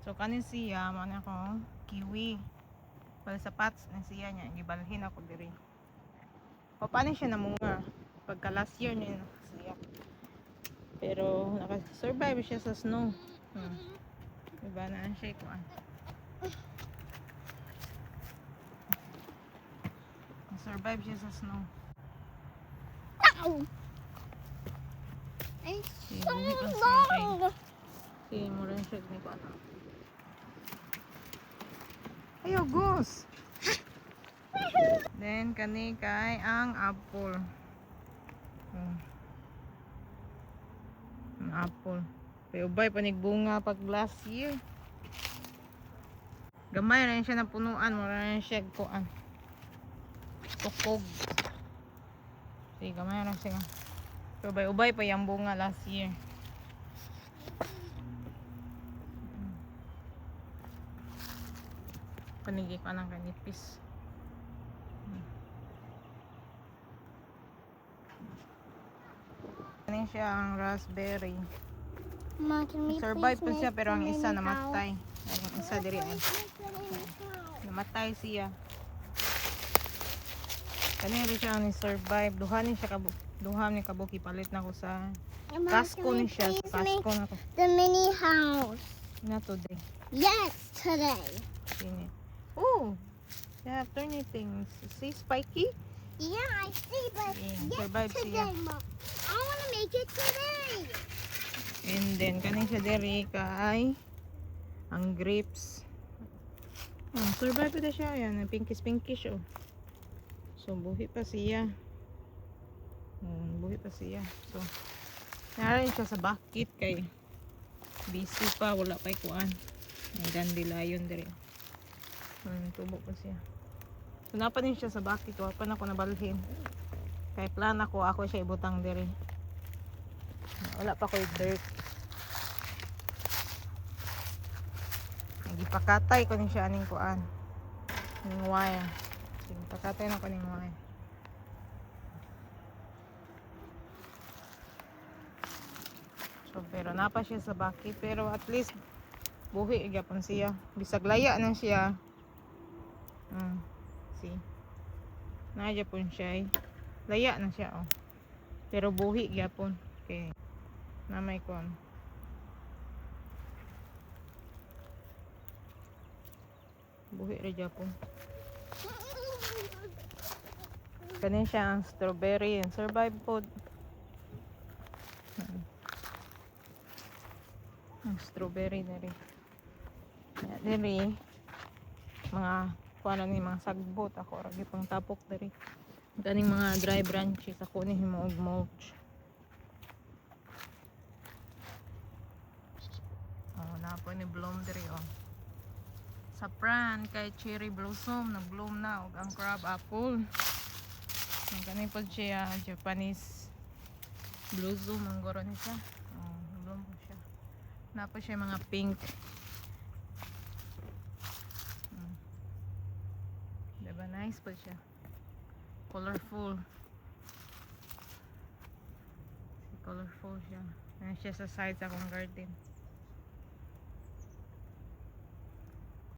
So kanin siya man ako kiwi. Pala sa pots na siya niya gibalhin ako diri. Paano siya namunga? Pagka last year niya siya. Pero naka-survive siya sa snow. Diba na siya kuan. Survive siya sa snow. Ay, sige mo rin siya ni kuan. Ayo goose. Then kani kay ang apple. Ang apple. Pero ubay panigbunga pag last year. Gamay rin siya na punuan, wala rin siya kuan. Tukog. Sige, gamay rin siya. Pero ubay pa yung bunga last year. Panigi ka ng kanipis. Ano siya ang raspberry. Ma, can we Survive please pa siya make pero ang them in isa the namatay. Ang isa diri ay namatay siya. Kanina rin siya ang survive. Duha ni kabuki palit na ko sa house? Ma, Costco can we ni siya. please Sa Costco make na ko. the mini house? Na today. Yes, today. Sini. Oh! They have tiny things. See spiky? Yeah, I see, but Yeah, yes, survive today, siya. Ma. I want to make it today. And then kanin siya diri kay ang grapes. Survive pa siya. Yan, pinkish oh. So buhi pa siya. Buhi pa siya. So narin siya sa bucket kay busy pa, wala pa kuan. May dandelion diri. Tubo pa siya. So napa din siya sa bucket, wala pa na ako nabalhin. Kay plan ako siya ibutang diri. Wala pa ko yung dirt. Nagipakatay ko ni siya aning kuan. Ning wire. Sige, pakatay na ko ning wire. So pero napa siya sa bucket, pero at least buhi gyapon siya. Bisag laya na siya. See. Na gyapon siya. Laya na siya oh. Pero buhi gyapon. Okay. Na may kuan. Buhi ra gyapon. Kanin siya ang strawberry and survive food. Ang strawberry na rin. Diri mga kuano ni mga sagbot ako ra gipang tapok diri. Ganing mga dry branches ako ni himo og mulch. Na po ni bloom diri oh. Sapran kay cherry blossom nag-bloom na og ang crab apple. Ang kani po siya Japanese blossom ang goro ni siya. Bloom po siya. Na po siya mga pink. Diba nice po siya. Colorful. Colorful siya. Ayan siya sa side sa akong garden.